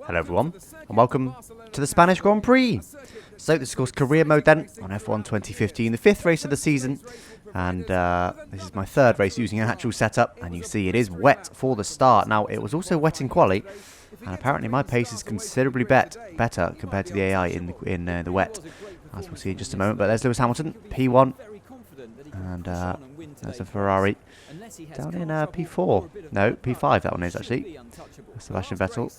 Hello everyone, and welcome to the Spanish Grand Prix. So this is of course career mode then, on F1 2015, the 5th race of the season. And this is my 3rd race using an actual setup, and you see it is wet for the start. Now, it was also wet in quali, and apparently my pace is considerably better compared to the AI in the wet, as we'll see in just a moment. But there's Lewis Hamilton, P1, and there's a Ferrari down in P4. No, P5 that one is actually. Sebastian Vettel.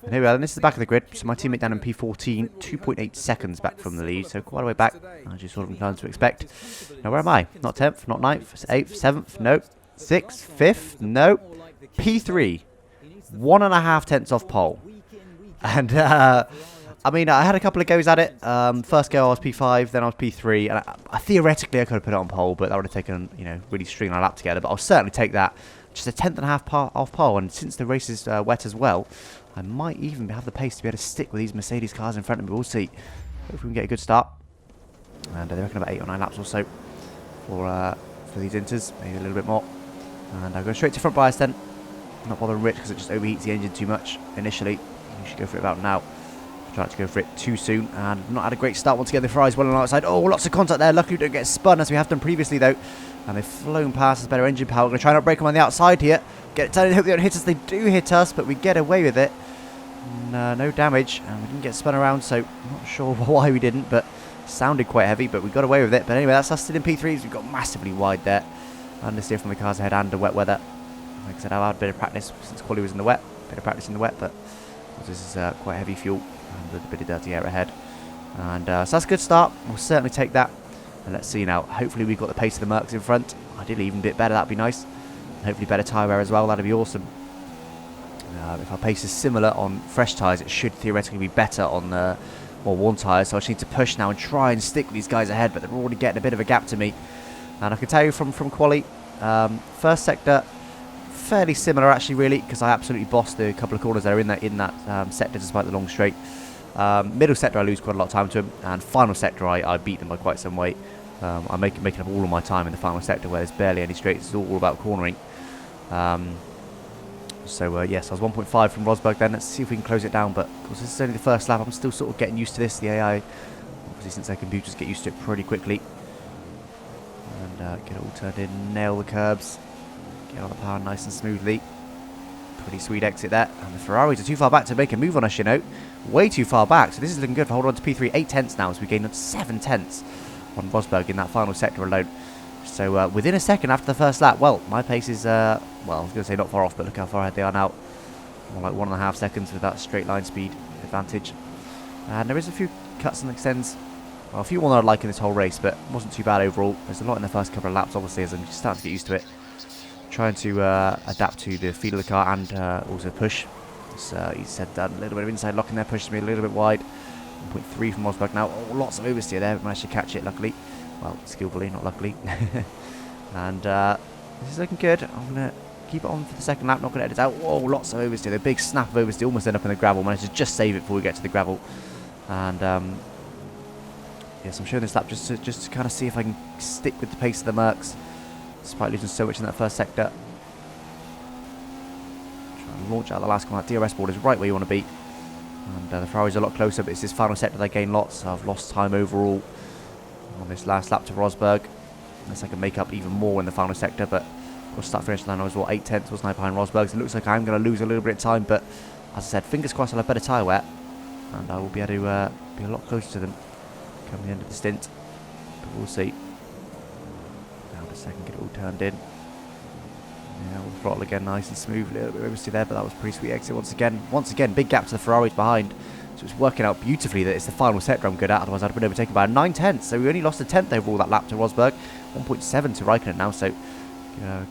And here we are, and this is the back of the grid. So my teammate down in P14, 2.8 seconds back from the lead, so quite a way back, as you sort of inclined to expect. Now where am I? Not 10th, not 9th, 8th, 7th, no. 6th, 5th, no. P3, 1.5 tenths off pole. And I mean, I had a couple of goes at it. First go I was P5, then I was P3, and I theoretically I could have put it on pole, but that would have taken, you know, really stringing our lap together. But I'll certainly take that. Just a 10.5 off pole, and since the race is wet as well, I might even have the pace to be able to stick with these Mercedes cars in front of me. We'll see. Hopefully we can get a good start. And they reckon about 8 or 9 laps or so for these inters, maybe a little bit more. And I'll go straight to front bias then. Not bothering Rich because it just overheats the engine too much initially. You should go for it about now. Try to go for it too soon, and not had a great start once again. The Ferrari's well on the outside. Oh, lots of contact there. Luckily we don't get spun as we have done previously though. And they've flown past us, better engine power. We're going to try not break them on the outside here. Get it turning, hope they don't hit us. They do hit us, but we get away with it. No damage, and we didn't get spun around, so I'm not sure why we didn't, but sounded quite heavy, but we got away with it. But anyway, that's us still in P3s. We've got massively wide there. Understeer from the cars ahead and the wet weather. Like I said, I've had a bit of practice since quali was in the wet. Bit of practice in the wet, but this is quite heavy fuel and a bit of dirty air ahead. And so that's a good start. We'll certainly take that. And let's see now. Hopefully we've got the pace of the Mercs in front. Ideally even a bit better, that'd be nice. And hopefully better tyre wear as well, that'd be awesome. If our pace is similar on fresh tyres, it should theoretically be better on the more worn tyres. So I just need to push now and try and stick with these guys ahead, but they're already getting a bit of a gap to me. And I can tell you from quali, first sector, fairly similar actually really, because I absolutely bossed the couple of corners that are in that sector despite the long straight. Middle sector I lose quite a lot of time to him, and final sector I beat them by quite some way. I'm making up all of my time in the final sector where there's barely any straights. It's all about cornering. Yes, I was 1.5 from Rosberg then. Let's see if we can close it down, but of course this is only the first lap. I'm still sort of getting used to this. The AI, obviously since their computers get used to it pretty quickly. And get it all turned in, nail the curbs, get all the power nice and smoothly. Pretty sweet exit there. And the Ferraris are too far back to make a move on us, you know. Way too far back. So this is looking good for holding on to P3. 8 tenths now, so we gained 7 tenths on Rosberg in that final sector alone. So within a second after the first lap, well, my pace is, well, I was going to say not far off, but look how far ahead they are now. More like 1.5 seconds with that straight line speed advantage. And there is a few cuts and extends. Well, a few more that I like in this whole race, but it wasn't too bad overall. There's a lot in the first couple of laps, obviously, as I'm just starting to get used to it. Trying to adapt to the feel of the car and also push. He said a little bit of inside locking there, pushes me a little bit wide. 1.3 from Rosberg now. Oh, lots of oversteer there. Managed to catch it, luckily. Well, skillfully, not luckily. And this is looking good. I'm going to keep it on for the second lap. Not going to edit out. Whoa, lots of oversteer. The big snap of oversteer almost end up in the gravel. Managed to just save it before we get to the gravel. And yes, I'm showing this lap just to kind of see if I can stick with the pace of the Mercs, despite losing so much in that first sector. Trying to launch out the last one. That DRS board is right where you want to be. And the Ferrari's a lot closer, but it's this final sector they gain lots. So I've lost time overall on this last lap to Rosberg. Unless I can make up even more in the final sector, but we'll start finish line. I was, what, 8 tenths, wasn't I, behind Rosberg? So it looks like I'm going to lose a little bit of time, but as I said, fingers crossed I'll have better tyre wear, and I will be able to be a lot closer to them come the end of the stint. But we'll see. Now a second, get it all turned in. Yeah, we'll throttle again nice and smooth. A little bit of oversteer there, but that was a pretty sweet exit once again. Once again, big gap to the Ferraris behind. So it's working out beautifully that it's the final sector I'm good at. Otherwise, I'd have been overtaken by 9 tenths. So we only lost a tenth overall that lap to Rosberg. 1.7 to Raikkonen now. So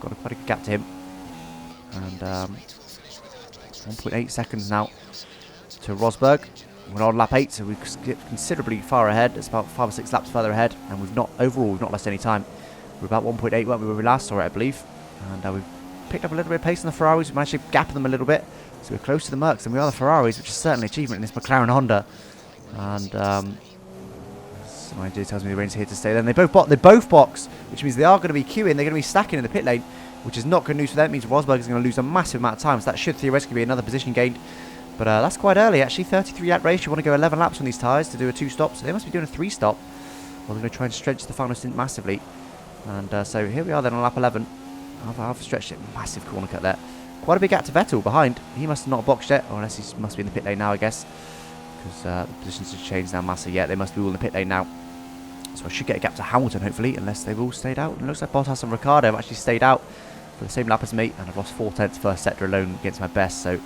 got quite a good gap to him. And 1.8 seconds now to Rosberg. We're on lap 8, so we've skipped considerably far ahead. It's about 5 or 6 laps further ahead. And we've not lost any time. We're about 1.8 when we last saw it, I believe. And we've picked up a little bit of pace on the Ferraris. We managed to gap them a little bit. So we're close to the Mercs than we are the Ferraris, which is certainly an achievement in this McLaren Honda. And my idea tells me the range here to stay. Then they both box, which means they are going to be queuing. They're going to be stacking in the pit lane, which is not good news for them. It means Rosberg is going to lose a massive amount of time. So that should theoretically be another position gained. But that's quite early, actually. 33 lap race. You want to go 11 laps on these tyres to do a 2-stop. So they must be doing a 3-stop. Well, they're going to try and stretch the final stint massively. And so here we are then on lap 11. I've stretched it. Massive corner cut there. Quite a big gap to Vettel behind. He must have not boxed yet. Or unless he must be in the pit lane now, I guess. Because the positions have changed now massive yet. They must be all in the pit lane now. So I should get a gap to Hamilton, hopefully. Unless they've all stayed out. And it looks like Bottas and Ricciardo have actually stayed out for the same lap as me. And I've lost 4/10 first sector alone against my best. So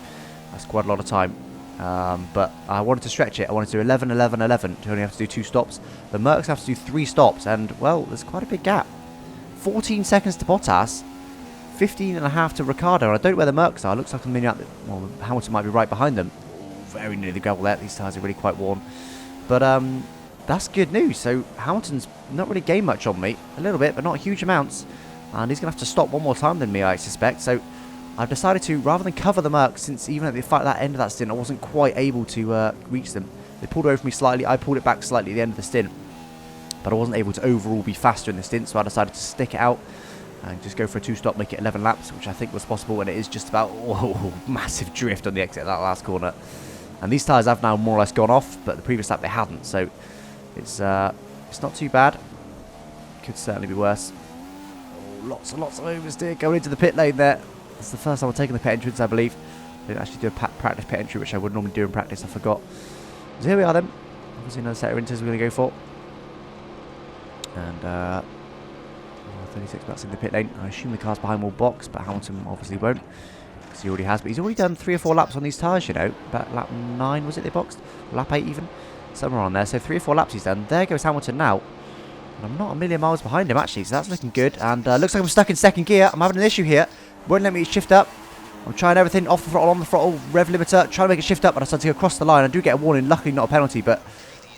that's quite a lot of time. But I wanted to stretch it. I wanted to do 11, 11, 11 to only have to do 2 stops. The Mercs have to do 3 stops. And, well, there's quite a big gap. 14 seconds to Bottas. 15.5 to Ricciardo. I don't know where the Mercs are. It looks like well, Hamilton might be right behind them. Very near the gravel there. These tyres are really quite worn. But that's good news. So Hamilton's not really gained much on me. A little bit, but not huge amounts. And he's going to have to stop one more time than me, I suspect. So I've decided to, rather than cover the Mercs, since even at that end of that stint, I wasn't quite able to reach them. They pulled away from me slightly. I pulled it back slightly at the end of the stint. But I wasn't able to overall be faster in the stint, so I decided to stick it out and just go for a 2-stop, make it 11 laps, which I think was possible, and it is just about massive drift on the exit of that last corner. And these tyres have now more or less gone off, but the previous lap they hadn't, so it's not too bad. Could certainly be worse. Oh, lots and lots of oversteer going into the pit lane there. It's the first time I've taken the pit entrance, I believe. I didn't actually do a practice pit entry, which I would normally do in practice. I forgot. So here we are then. Obviously another set of inters we're going to go for. And 36 laps in the pit lane. I assume the cars behind will box, but Hamilton obviously won't, because he already has. But he's already done 3 or 4 laps on these tyres, you know. About lap 9, was it they boxed? Lap 8 even? Somewhere on there. So 3 or 4 laps he's done. There goes Hamilton now. And I'm not a million miles behind him, actually, so that's looking good. And looks like I'm stuck in second gear. I'm having an issue here. Won't let me shift up. I'm trying everything off the throttle, on the throttle, rev limiter, trying to make it shift up, but I started to go across the line. I do get a warning, luckily not a penalty, but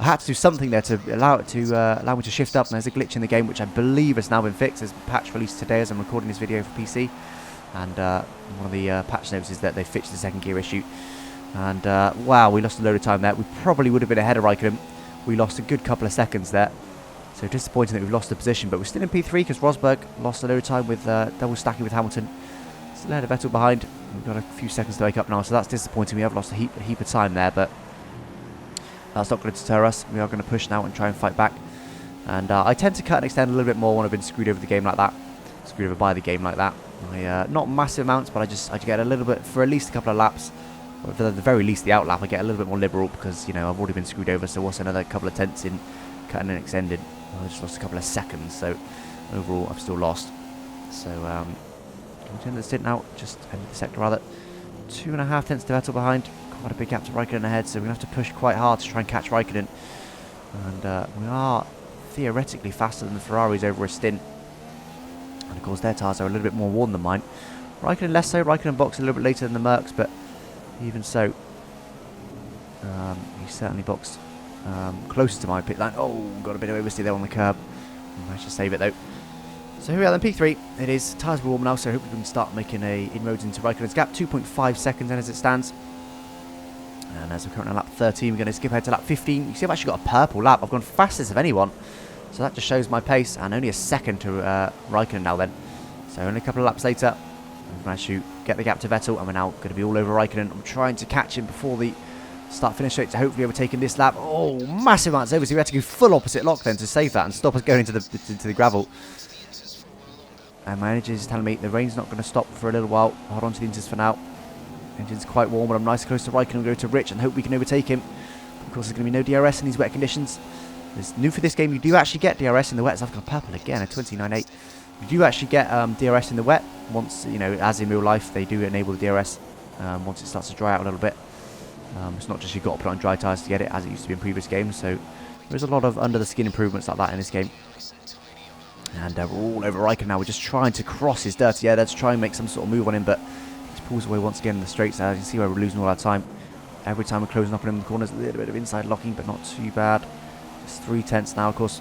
I had to do something there to allow me to shift up, and there's a glitch in the game which I believe has now been fixed. There's a patch released today as I'm recording this video for PC, and one of the patch notes is that they fixed the second gear issue. And wow, we lost a load of time there. We probably would have been ahead of Raikkonen. We lost a good couple of seconds there, so disappointing that we've lost the position, but we're still in P3 because Rosberg lost a load of time with double stacking with Hamilton. Still had a Vettel behind. We've got a few seconds to wake up now, so that's disappointing. We have lost a heap of time there, but that's not going to deter us. We are going to push now and try and fight back. And I tend to cut and extend a little bit more when I've been screwed over the game like that. Screwed over by the game like that. Not massive amounts, but I get a little bit for at least a couple of laps. Or for the very least the outlap, I get a little bit more liberal because, you know, I've already been screwed over. So what's another couple of tenths in cutting and extending? Well, I just lost a couple of seconds. So overall, I've still lost. So turn the stint now, just end the sector rather. 2.5 tenths to Vettel behind. Quite a big gap to Raikkonen ahead, so we're going to have to push quite hard to try and catch Raikkonen. And we are theoretically faster than the Ferraris over a stint. And of course their tyres are a little bit more worn than mine. Raikkonen less so. Raikkonen boxed a little bit later than the Mercs, but even so, he certainly boxed closer to my pit line. Oh, got a bit of oversteer there on the curb. Managed to save it though. So here we are then, P3. It is, tyres are warm now, so hopefully we can start making inroads into Raikkonen's gap. 2.5 seconds then as it stands. And as we're currently on lap 13, we're going to skip ahead to lap 15. You see I've actually got a purple lap. I've gone fastest of anyone. So that just shows my pace, and only a second to Raikkonen now then. So only a couple of laps later, we've managed to get the gap to Vettel, and we're now going to be all over Raikkonen. I'm trying to catch him before the start-finish straight to hopefully overtaking this lap. Oh, massive amounts over, so we had to go full opposite lock then to save that and stop us going into the gravel. And my energy is telling me the rain's not going to stop for a little while. Hold on to the inters for now. Engine's quite warm, but I'm nice and close to Raikkonen. We'll go to Rich and hope we can overtake him. Of course, there's going to be no DRS in these wet conditions. It's new for this game. You do actually get DRS in the wet. So I've got purple again, a 29.8. You do actually get DRS in the wet. Once, you know, as in real life, they do enable the DRS once it starts to dry out a little bit. It's not just you've got to put on dry tyres to get it, as it used to be in previous games. So there's a lot of under-the-skin improvements like that in this game. And we're all over Raikkonen now. We're just trying to cross his dirty air there to try and make some sort of move on him, but he pulls away once again in the straights. As you can see where we're losing all our time. Every time we're closing up on him in the corners, a little bit of inside locking, but not too bad. It's 3 tenths now, of course.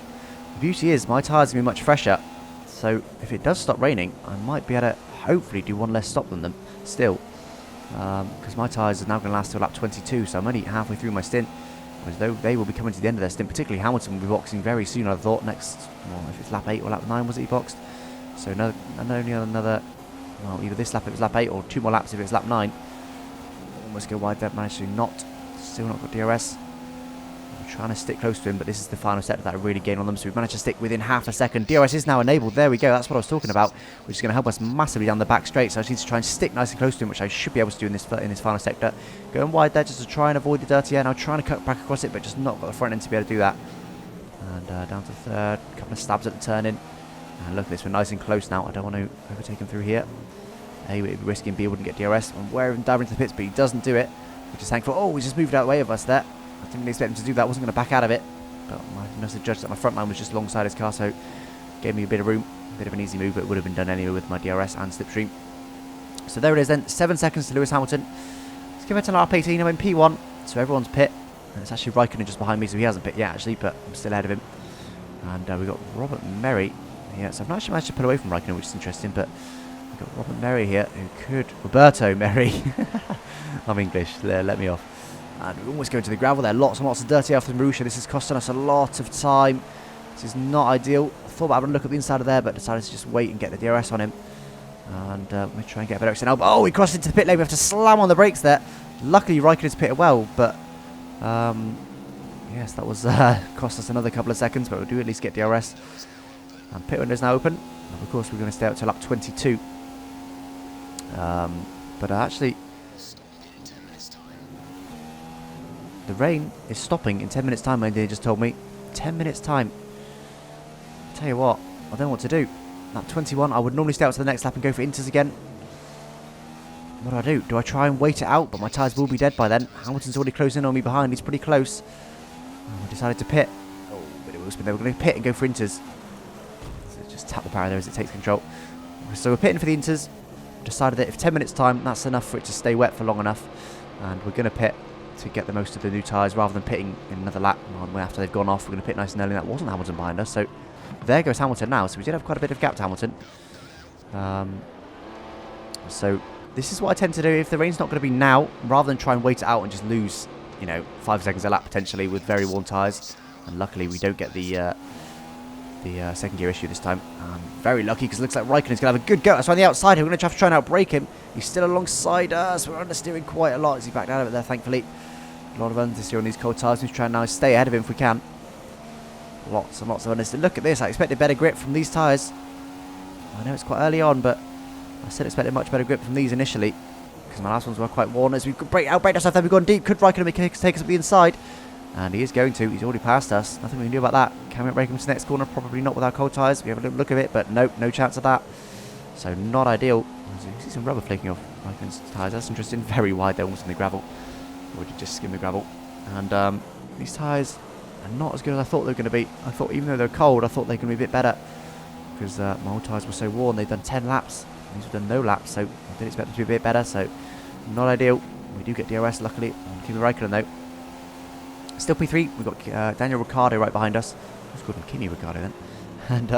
The beauty is my tyres are going to be much fresher, so if it does stop raining, I might be able to hopefully do one less stop than them still. Because my tyres are now going to last till lap 22, so I'm only halfway through my stint. As though they will be coming to the end of their stint, particularly Hamilton will be boxing very soon, I thought. Next, well, if it's lap 8 or lap 9, was it he boxed? So only another, well, either this lap if it's lap 8 or 2 more laps if it's lap 9. almost go wide there, managed to not. Still not got DRS. I'm trying to stick close to him, but this is the final sector that I really gain on them, so we've managed to stick within half a second. DRS is now enabled. There we go. That's what I was talking about, which is going to help us massively down the back straight. So I just need to try and stick nice and close to him, which I should be able to do in this final sector. Going wide there just to try and avoid the dirty air. Now trying to cut back across it, but just not got the front end to be able to do that. And down to third. A couple of stabs at the turn in. And look at this. We're nice and close now. I don't want to overtake him through here. A, would be risky, and B, wouldn't get DRS. I'm aware of him diving into the pits, but he doesn't do it, which is thankful. Oh, he just moved out of the way of us there. I didn't really expect him to do that. I wasn't going to back out of it. But I must have judged that my front line was just alongside his car, so gave me a bit of room. A bit of an easy move, but it would have been done anyway with my DRS and slipstream. So there it is then. 7 seconds to Lewis Hamilton. Let's give it to lap 18. I'm in P1, so everyone's pit. And it's actually Raikkonen just behind me, so he hasn't pit yet, actually, but I'm still ahead of him. And we've got Robert Merry. Yeah, so I've not actually managed to pull away from Raikkonen, which is interesting, but we've got Robert Merry here, who could... Roberto Merry. I'm English, let me off. And we're almost going to the gravel there. Lots and lots of dirty air from Marussia. This is costing us a lot of time. This is not ideal. I thought about having a look at the inside of there, but decided to just wait and get the DRS on him. And we'll try and get a better extent. Oh, he crossed into the pit lane. We have to slam on the brakes there. Luckily, Raikkonen's pitted well, but... yes, that was cost us another couple of seconds, but we'll do at least get DRS. And pit window is now open. And of course, we're going to stay up till lap 22. But actually... the rain is stopping in 10 minutes time, my engineer just told me. 10 minutes time. I'll tell you what, I don't know what to do. Lap 21, I would normally stay out to the next lap and go for inters again. What do I do? Do I try and wait it out? But my tyres will be dead by then. Hamilton's already closing in on me behind. He's pretty close. I decided to pit. Oh, but it was they were going to pit and go for inters. So just tap the power there as it takes control. So we're pitting for the inters. Decided that if 10 minutes time, that's enough for it to stay wet for long enough. And we're going to pit to get the most of the new tyres rather than pitting in another lap after they've gone off. We're going to pit nice and early. That wasn't Hamilton behind us, so there goes Hamilton now. So we did have quite a bit of gap to Hamilton. So this is what I tend to do if the rain's not going to be now, rather than try and wait it out and just lose, 5 seconds a lap potentially with very worn tyres. And luckily we don't get the second gear issue this time. Very lucky because it looks like Raikkonen's going to have a good go. That's on the outside. We're going to have to try and outbrake him. He's still alongside us. We're understeering quite a lot as he backed out of it there, thankfully. A lot of understeer on these cold tyres. We're trying now to stay ahead of him if we can. Lots and lots of understeer. Look at this. I expected better grip from these tyres. I know it's quite early on, but I still expected much better grip from these initially, because my last ones were quite worn. As we outbraked ourselves, then we've gone deep. Could Raikkonen take us up the inside? And he is going to. He's already passed us. Nothing we can do about that. Can we break him to the next corner? Probably not with our cold tyres. We have a little look of it, but nope, no chance of that. So not ideal. You see some rubber flaking off Raikkonen's tyres. That's interesting. Very wide. They're almost in the gravel. Or did just skim the gravel. And these tyres are not as good as I thought they were going to be. I thought even though they're cold, I thought they were going to be a bit better, because my old tyres were so worn. They've done 10 laps. These have done no laps, so I did expect them to be a bit better. So not ideal. We do get DRS, luckily. Keep the Raikkonen though. Still P3, we've got Daniel Ricciardo right behind us. Let's call him Kimi Ricciardo then. And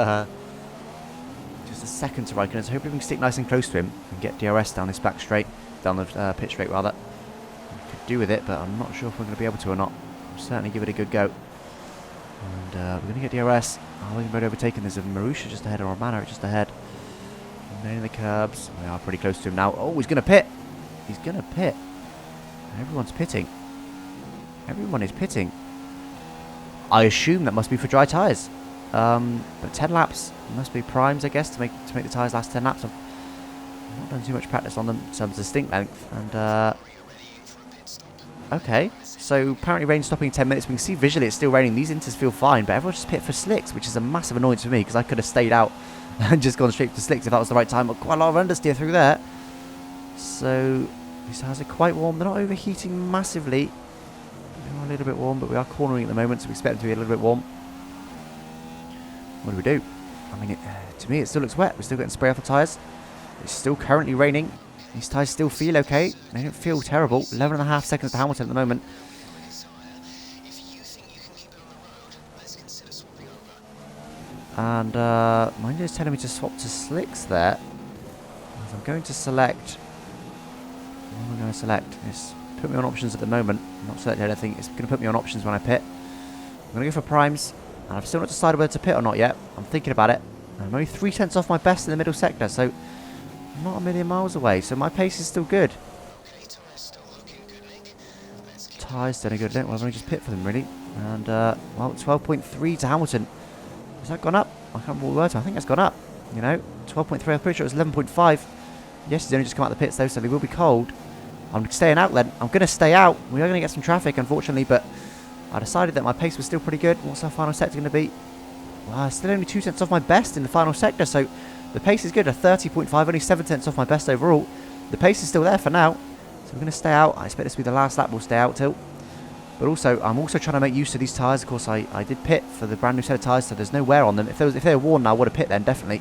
just a second to Raikkonen, so hopefully we can stick nice and close to him and get DRS down this back straight, down the pit straight rather. We could do with it, but I'm not sure if we're going to be able to or not. We'll certainly give it a good go. And we're going to get DRS. Oh, we're going to overtaken. There's a Marussia just ahead, or a Manor just ahead. Nailing the curbs. We are pretty close to him now. Oh, he's going to pit. He's going to pit. Everyone's pitting. Everyone is pitting. I assume that must be for dry tyres. But 10 laps must be primes, I guess, to make the tyres last 10 laps. I've not done too much practice on them in terms of stint length. And okay, so apparently rain stopping in 10 minutes. We can see visually it's still raining. These inters feel fine, but everyone just pit for slicks, which is a massive annoyance for me, because I could have stayed out and just gone straight to slicks if that was the right time. But quite a lot of understeer through there. So these tyres are quite warm. They're not overheating massively. They're a little bit warm, but we are cornering at the moment, so we expect them to be a little bit warm. What do we do? I mean, to me, it still looks wet. We're still getting spray off the tyres. It's still currently raining. These tyres still feel okay. They don't feel terrible. 11.5 seconds to Hamilton at the moment. And my engineer's telling me to swap to slicks there. So I'm going to select. What am I going to select? It's put me on options at the moment. I'm not selecting anything. It's going to put me on options when I pit. I'm going to go for primes. And I've still not decided whether to pit or not yet. I'm thinking about it. I'm only 3/10 off my best in the middle sector, so I'm not a million miles away. So my pace is still good. tyres done a good length. Well, I've only just pit for them, really. And, well, 12.3 to Hamilton. Has that gone up? I can't remember what words. I think that's gone up. You know, 12.3. I'm pretty sure it was 11.5. Yes, he's only just come out of the pits, though, so they will be cold. I'm staying out, then. I'm going to stay out. We are going to get some traffic, unfortunately, but I decided that my pace was still pretty good. What's our final sector going to be? Well, still only 2 tenths off my best in the final sector, so the pace is good. A 30.5, only 7 tenths off my best overall. The pace is still there for now, so we're going to stay out. I expect this to be the last lap. We'll stay out till. But also, I'm also trying to make use of these tyres. Of course, I did pit for the brand new set of tyres, so there's no wear on them. If they were worn, I would have pit then, definitely.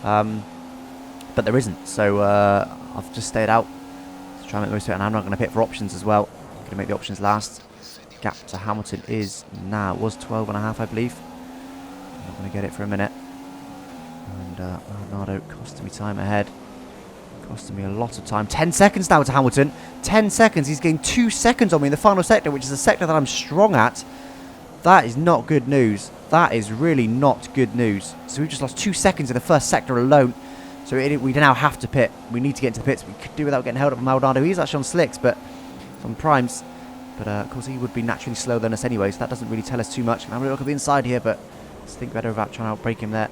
But there isn't, so I've just stayed out to try and make the most of it, and I'm not going to pit for options as well. I'm going to make the options last. Gap to Hamilton is now, it was 12.5, I believe. I'm not going to get it for a minute. And Arnaldo costing me time ahead. Costing me a lot of time. 10 seconds now to Hamilton. 10 seconds. He's gained 2 seconds on me in the final sector, which is a sector that I'm strong at. That is not good news. That is really not good news. So we've just lost 2 seconds in the first sector alone. So we now have to pit. We need to get into the pits. We could do without getting held up by Maldonado. He's actually on slicks, but on primes. But of course he would be naturally slower than us anyway, so that doesn't really tell us too much. I'm having a look at the inside here, but let's think better about trying to outbrake him there.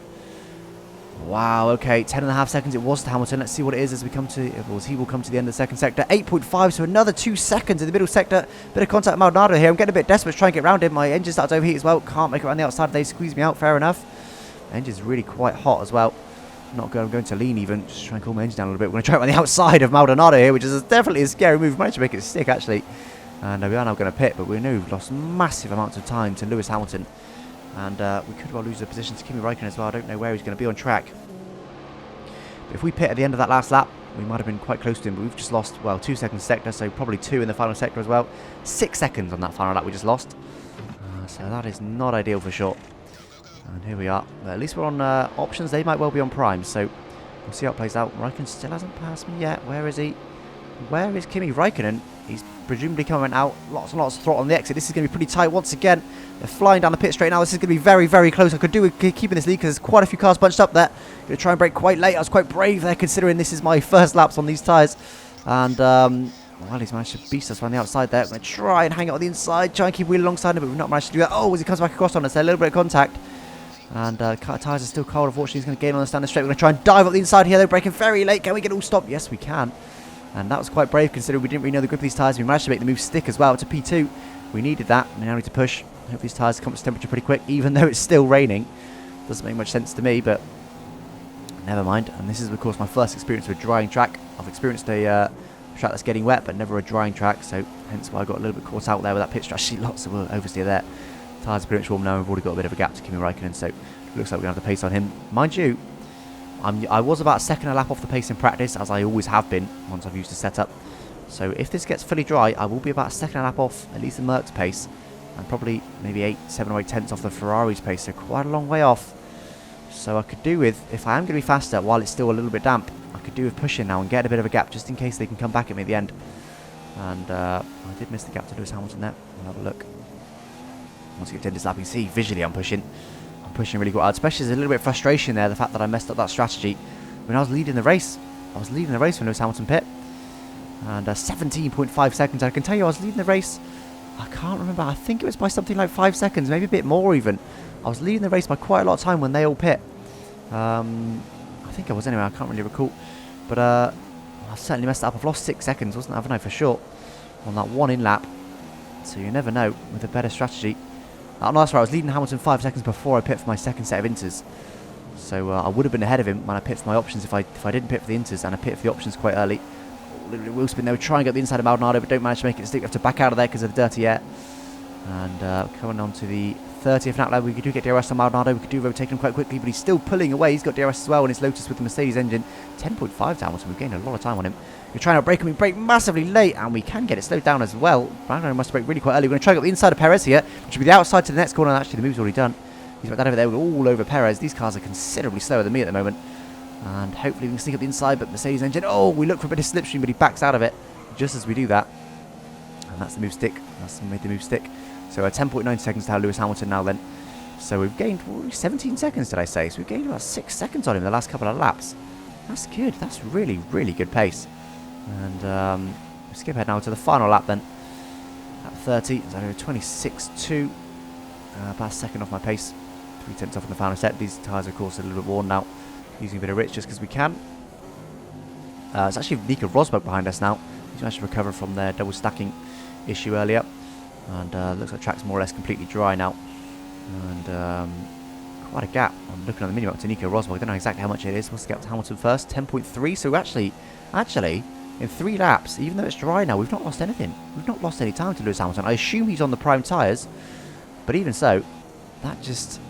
Wow, okay, 10.5 seconds it was to Hamilton. Let's see what it is as we come to, he will come to the end of the second sector. 8.5, so another 2 seconds in the middle sector. Bit of contact with Maldonado here. I'm getting a bit desperate to try and get around him. My engine starts to overheat as well. Can't make it around the outside. They squeeze me out, fair enough. Engine's really quite hot as well. Not good, I'm going to lean even. Just try and cool my engine down a little bit. We're going to try it on the outside of Maldonado here, which is definitely a scary move. Managed to make it stick, actually. And we are now going to pit, but we know we've lost massive amounts of time to Lewis Hamilton. And we could well lose the position to Kimi Räikkönen as well. I don't know where he's going to be on track. But if we pit at the end of that last lap, we might have been quite close to him. But we've just lost, well, 2 seconds sector, so probably 2 in the final sector as well. 6 seconds on that final lap we just lost. So that is not ideal for sure. And here we are. But at least we're on options. They might well be on prime, so we'll see how it plays out. Räikkönen still hasn't passed me yet. Where is he? Where is Kimi Räikkönen? He's presumably coming out. Lots and lots of throttle on the exit. This is going to be pretty tight once again. They're flying down the pit straight now. This is going to be very, very close. I could do with keeping this lead because there's quite a few cars bunched up there. Going to try and brake quite late. I was quite brave there considering this is my first laps on these tyres. And, well, he's managed to beast us around the outside there. I'm going to try and hang it on the inside. Try and keep wheeling alongside him, but we've not managed to do that. Oh, as he comes back across on us, a little bit of contact. And tyres are still cold. Unfortunately, he's going to gain on us down the straight. We're going to try and dive up the inside here. They're braking very late. Can we get all stopped? Yes, we can. And that was quite brave considering we didn't really know the grip of these tyres. We managed to make the move stick as well to P2. We needed that. We now need to push. Hope these tyres come to temperature pretty quick, even though it's still raining. Doesn't make much sense to me, but never mind. And this is, of course, my first experience with a drying track. I've experienced a track that's getting wet, but never a drying track, so hence why I got a little bit caught out there with that pit strategy. Lots of oversteer there. Tyres are pretty much warm now. We've already got a bit of a gap to Kimi Räikkönen, so it looks like we're going to have the pace on him. Mind you, I was about a second a lap off the pace in practice, as I always have been once I've used the setup. So if this gets fully dry, I will be about a second a lap off at least the Merc's pace, and probably maybe 7 or 8 tenths off the Ferrari's pace, so quite a long way off. So I could do with, if I am going to be faster while it's still a little bit damp, I could do with pushing now and get a bit of a gap just in case they can come back at me at the end. And I did miss the gap to Lewis Hamilton there. We'll have a look. Once I get to this lap, you can see visually I'm pushing really quite hard, especially there's a little bit of frustration there, the fact that I messed up that strategy when I was leading the race. I was leading the race when Lewis Hamilton pit. And 17.5 seconds. I can tell you I was leading the race, I can't remember, I think it was by something like 5 seconds, maybe a bit more even. I was leading the race by quite a lot of time when they all pit. I think I was anyway, I can't really recall. But I certainly messed it up. I've lost 6 seconds, haven't I, for sure, on that one in lap. So you never know with a better strategy. No, that's right, I was leading Hamilton 5 seconds before I pit for my second set of inters. So I would have been ahead of him when I pit for my options if I didn't pit for the inters, and I pit for the options quite early. Little wheel spin, they were trying to get the inside of Maldonado, but don't manage to make it stick. We have to back out of there because of the dirty air. And coming on to the 30th lap, we do get DRS on Maldonado. We could do overtake him quite quickly, but he's still pulling away. He's got DRS as well in his Lotus with the Mercedes engine. 10.5 down, so we've gained a lot of time on him. We're trying to brake him. We brake massively late, and we can get it slowed down as well. Maldonado must brake really quite early. We're going to try to get the inside of Perez here, which will be the outside to the next corner. And actually, the move's already done. He's got that over there. We're all over Perez. These cars are considerably slower than me at the moment. And hopefully we can sneak up the inside, but Mercedes engine, oh, we look for a bit of slipstream, but he backs out of it just as we do that. And that's the move stick. That's made the move stick. So 10.9 seconds to Lewis Hamilton now then. So we've gained 17 seconds, did I say? So we've gained about 6 seconds on him in the last couple of laps. That's good. That's really, really good pace. And skip ahead now to the final lap then. at 30. So 26.2. About a second off my pace. 3/10 off in the final set. These tyres, of course, are a little bit worn now. Using a bit of rich just because we can. It's actually Nico Rosberg behind us now. He's managed to recover from their double stacking issue earlier. And looks like the track's more or less completely dry now. And quite a gap. I'm looking at the minimap to Nico Rosberg. I don't know exactly how much it is. What's the gap to Hamilton first? 10.3. So actually, in 3 laps, even though it's dry now, we've not lost anything. We've not lost any time to Lewis Hamilton. I assume he's on the prime tyres. But even so, that just...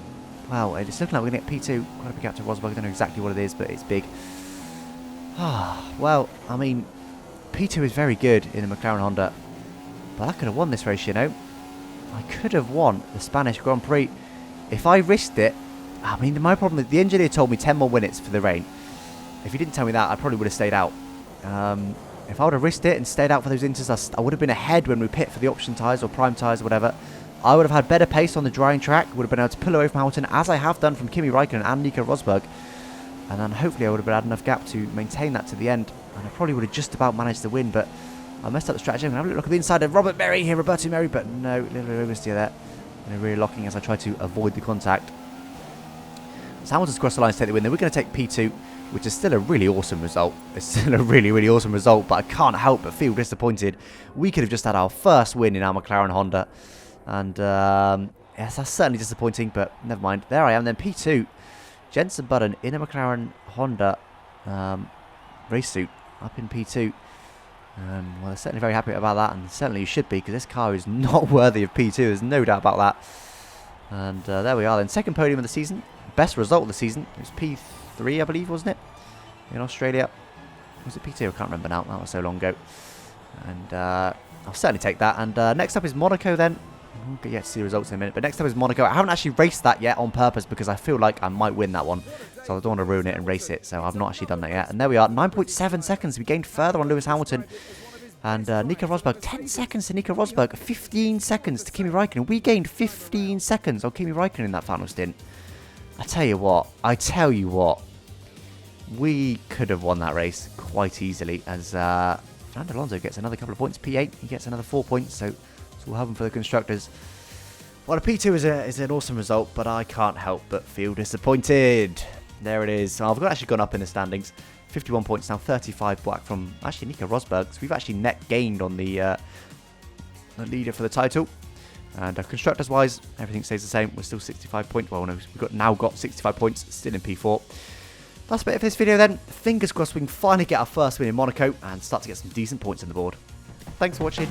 Wow, it's looking like we're going to get P2. Quite a big gap to Rosberg. I don't know exactly what it is, but it's big. Well, I mean, P2 is very good in the McLaren Honda. But I could have won this race, you know. I could have won the Spanish Grand Prix. If I risked it... I mean, my problem is the engineer told me 10 more minutes for the rain. If he didn't tell me that, I probably would have stayed out. If I would have risked it and stayed out for those inters, I would have been ahead when we pit for the option tyres or prime tyres or whatever. I would have had better pace on the drying track, would have been able to pull away from Hamilton, as I have done from Kimi Raikkonen and Nico Rosberg. And then hopefully I would have had enough gap to maintain that to the end. And I probably would have just about managed to win, but I messed up the strategy. I'm going to have a look at the inside of Roberto Merry, but no, little oversteer there. And really locking as I try to avoid the contact. So Hamilton's crossed the line to take the win. Then we're going to take P2, which is still a really awesome result. It's still a really, really awesome result, but I can't help but feel disappointed. We could have just had our first win in our McLaren Honda. And, yes, that's certainly disappointing, but never mind. There I am then, P2. Jenson Button in a McLaren Honda race suit up in P2. Well, they're certainly very happy about that, and certainly you should be, because this car is not worthy of P2. There's no doubt about that. And there we are then. Second podium of the season. Best result of the season. It was P3, I believe, wasn't it? In Australia. Was it P2? I can't remember now. That was so long ago. And I'll certainly take that. And next up is Monaco then. We'll get yet to see the results in a minute. But next up is Monaco. I haven't actually raced that yet on purpose because I feel like I might win that one. So I don't want to ruin it and race it. So I've not actually done that yet. And there we are. 9.7 seconds. We gained further on Lewis Hamilton. And Nico Rosberg. 10 seconds to Nico Rosberg. 15 seconds to Kimi Raikkonen. We gained 15 seconds on Kimi Raikkonen in that final stint. I tell you what. We could have won that race quite easily. As Fernando Alonso gets another couple of points. P8. He gets another 4 points. So we'll have them for the constructors. Well, a P2 is an awesome result, but I can't help but feel disappointed. There it is. So I've actually gone up in the standings. 51 points now, 35 back from actually Nico Rosberg. So we've actually net gained on the leader for the title. And constructors-wise, everything stays the same. We're still 65 points. Well, no, we've now got 65 points, still in P4. That's about it for this video then. Fingers crossed we can finally get our first win in Monaco and start to get some decent points on the board. Thanks for watching.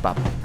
Bye.